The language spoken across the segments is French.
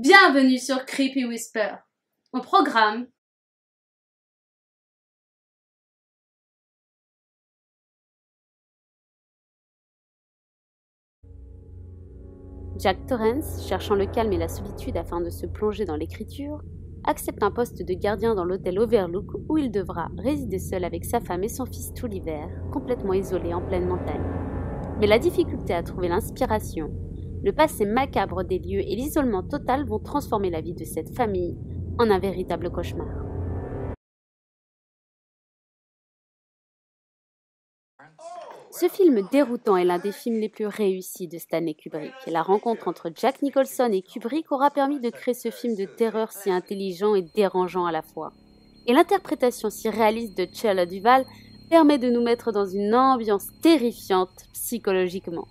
Bienvenue sur Creepy Whisper. Au programme, Jack Torrance, cherchant le calme et la solitude afin de se plonger dans l'écriture, accepte un poste de gardien dans l'hôtel Overlook où il devra résider seul avec sa femme et son fils tout l'hiver, complètement isolé en pleine montagne. Mais la difficulté à trouver l'inspiration, le passé macabre des lieux et l'isolement total vont transformer la vie de cette famille en un véritable cauchemar. Ce film déroutant est l'un des films les plus réussis de Stanley Kubrick. La rencontre entre Jack Nicholson et Kubrick aura permis de créer ce film de terreur si intelligent et dérangeant à la fois. Et l'interprétation si réaliste de Shelley Duvall permet de nous mettre dans une ambiance terrifiante psychologiquement.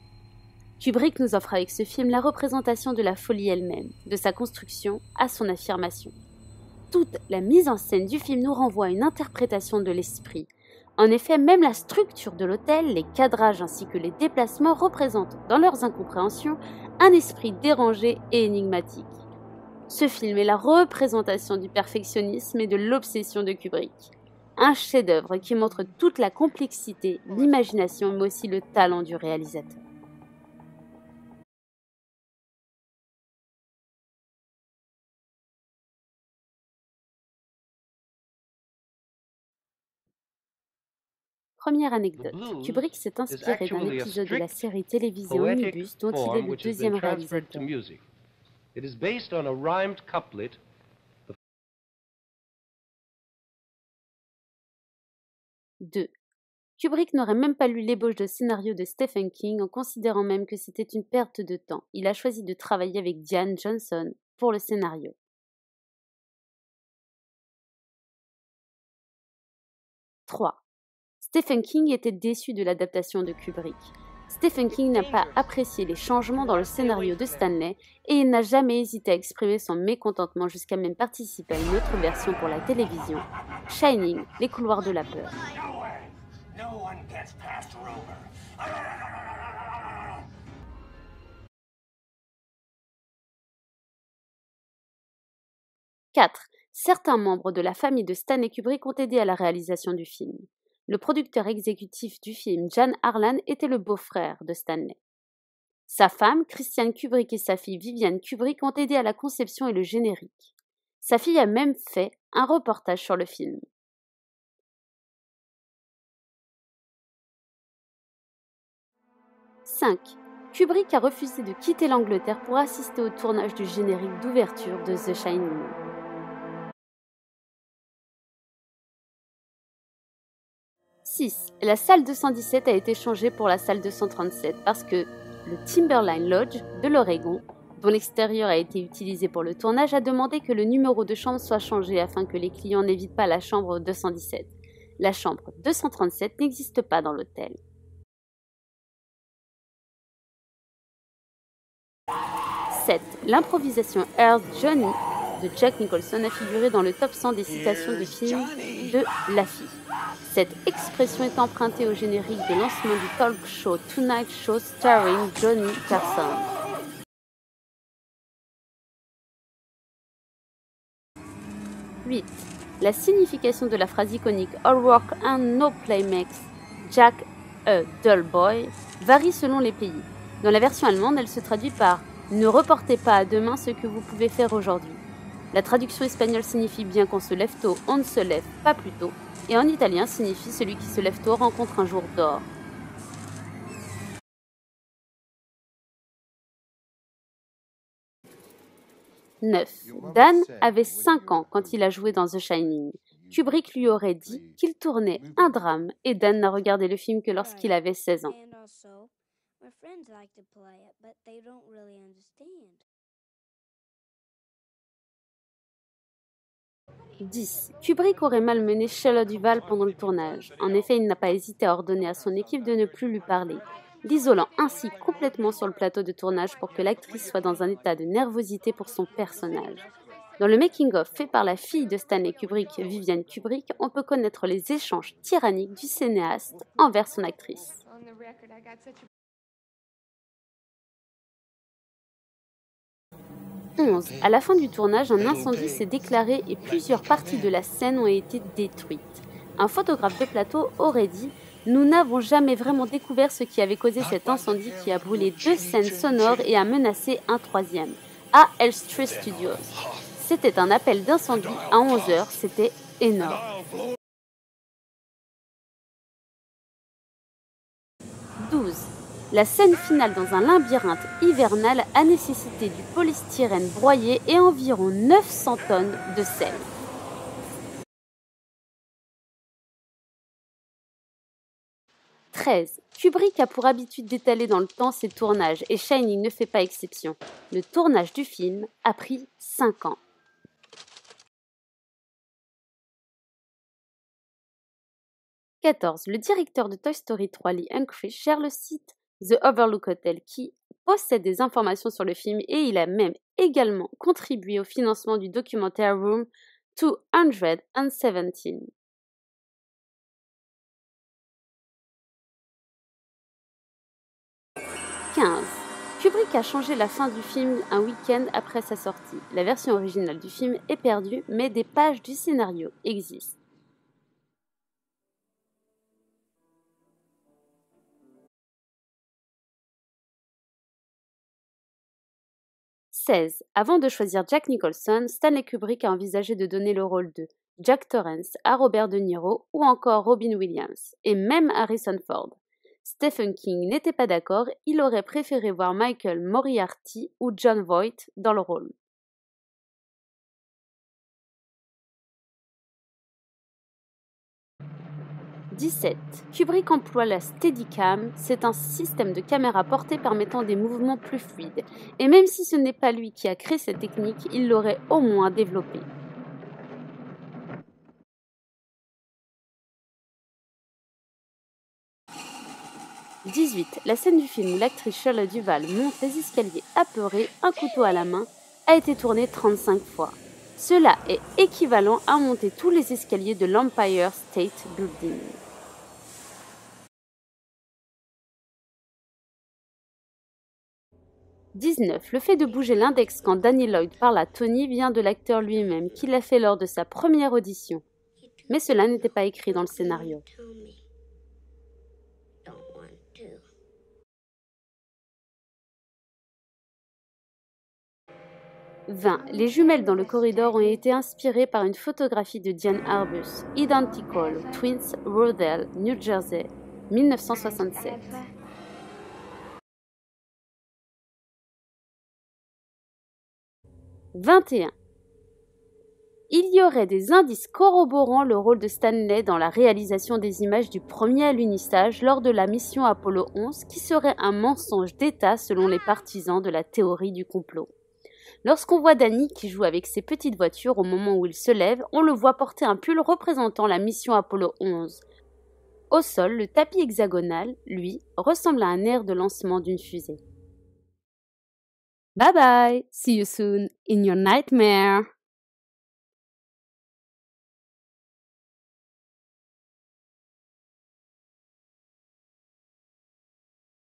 Kubrick nous offre avec ce film la représentation de la folie elle-même, de sa construction à son affirmation. Toute la mise en scène du film nous renvoie à une interprétation de l'esprit. En effet, même la structure de l'hôtel, les cadrages ainsi que les déplacements représentent, dans leurs incompréhensions, un esprit dérangé et énigmatique. Ce film est la représentation du perfectionnisme et de l'obsession de Kubrick. Un chef-d'œuvre qui montre toute la complexité, l'imagination, mais aussi le talent du réalisateur. Première anecdote, Kubrick s'est inspiré d'un épisode de la série télévisée Omnibus dont il est le deuxième réalisateur. 2. Kubrick n'aurait même pas lu l'ébauche de scénario de Stephen King en considérant même que c'était une perte de temps. Il a choisi de travailler avec Diane Johnson pour le scénario. 3. Stephen King était déçu de l'adaptation de Kubrick. Stephen King n'a pas apprécié les changements dans le scénario de Stanley et il n'a jamais hésité à exprimer son mécontentement jusqu'à même participer à une autre version pour la télévision, Shining, les couloirs de la peur. 4. Certains membres de la famille de Stanley Kubrick ont aidé à la réalisation du film. Le producteur exécutif du film, Jan Harlan, était le beau-frère de Stanley. Sa femme, Christiane Kubrick, et sa fille, Viviane Kubrick, ont aidé à la conception et le générique. Sa fille a même fait un reportage sur le film. 5. Kubrick a refusé de quitter l'Angleterre pour assister au tournage du générique d'ouverture de The Shining. 6. La salle 217 a été changée pour la salle 237 parce que le Timberline Lodge de l'Oregon, dont l'extérieur a été utilisé pour le tournage, a demandé que le numéro de chambre soit changé afin que les clients n'évitent pas la chambre 217. La chambre 237 n'existe pas dans l'hôtel. 7. L'improvisation Earth Johnny de Jack Nicholson a figuré dans le top 100 des citations de films de La Fille. Cette expression est empruntée au générique de lancement du talk show Tonight Show starring Johnny Carson. 8. La signification de la phrase iconique All work and no play makes Jack a dull boy varie selon les pays. Dans la version allemande, elle se traduit par ne reportez pas à demain ce que vous pouvez faire aujourd'hui. La traduction espagnole signifie bien qu'on se lève tôt, on ne se lève pas plus tôt. Et en italien signifie celui qui se lève tôt rencontre un jour d'or. « 9. Dan avait 5 ans quand il a joué dans The Shining. Kubrick lui aurait dit qu'il tournait un drame et Dan n'a regardé le film que lorsqu'il avait 16 ans. 10. Kubrick aurait malmené Shelley Duvall pendant le tournage. En effet, il n'a pas hésité à ordonner à son équipe de ne plus lui parler, l'isolant ainsi complètement sur le plateau de tournage pour que l'actrice soit dans un état de nervosité pour son personnage. Dans le making-of fait par la fille de Stanley Kubrick, Viviane Kubrick, on peut connaître les échanges tyranniques du cinéaste envers son actrice. 11. À la fin du tournage, un incendie s'est déclaré et plusieurs parties de la scène ont été détruites. Un photographe de plateau aurait dit « Nous n'avons jamais vraiment découvert ce qui avait causé cet incendie qui a brûlé 2 scènes sonores et a menacé un 3e. » À Elstree Studios. C'était un appel d'incendie à 11h, c'était énorme. 12. La scène finale dans un labyrinthe hivernal a nécessité du polystyrène broyé et environ 900 tonnes de sel. 13. Kubrick a pour habitude d'étaler dans le temps ses tournages et Shining ne fait pas exception. Le tournage du film a pris 5 ans. 14. Le directeur de Toy Story 3, Lee Unkrich, gère le site The Overlook Hotel qui possède des informations sur le film et il a même également contribué au financement du documentaire Room 217. 15. Kubrick a changé la fin du film un week-end après sa sortie. La version originale du film est perdue, mais des pages du scénario existent. 16. Avant de choisir Jack Nicholson, Stanley Kubrick a envisagé de donner le rôle de Jack Torrance à Robert De Niro ou encore Robin Williams, et même Harrison Ford. Stephen King n'était pas d'accord, il aurait préféré voir Michael Moriarty ou Jon Voight dans le rôle. 17. Kubrick emploie la Steadicam, c'est un système de caméra portée permettant des mouvements plus fluides. Et même si ce n'est pas lui qui a créé cette technique, il l'aurait au moins développée. 18. La scène du film où l'actrice Shelley Duvall monte les escaliers apeurée, un couteau à la main, a été tournée 35 fois. Cela est équivalent à monter tous les escaliers de l'Empire State Building. 19. Le fait de bouger l'index quand Danny Lloyd parle à Tony vient de l'acteur lui-même, qui l'a fait lors de sa première audition. Mais cela n'était pas écrit dans le scénario. 20. Les jumelles dans le corridor ont été inspirées par une photographie de Diane Arbus, Identical Twins, Rodale, New Jersey, 1967. 21. Il y aurait des indices corroborant le rôle de Stanley dans la réalisation des images du premier alunissage lors de la mission Apollo 11 qui serait un mensonge d'État selon les partisans de la théorie du complot. Lorsqu'on voit Danny qui joue avec ses petites voitures au moment où il se lève, on le voit porter un pull représentant la mission Apollo 11. Au sol, le tapis hexagonal, lui, ressemble à un air de lancement d'une fusée. Bye bye, see you soon in your nightmare.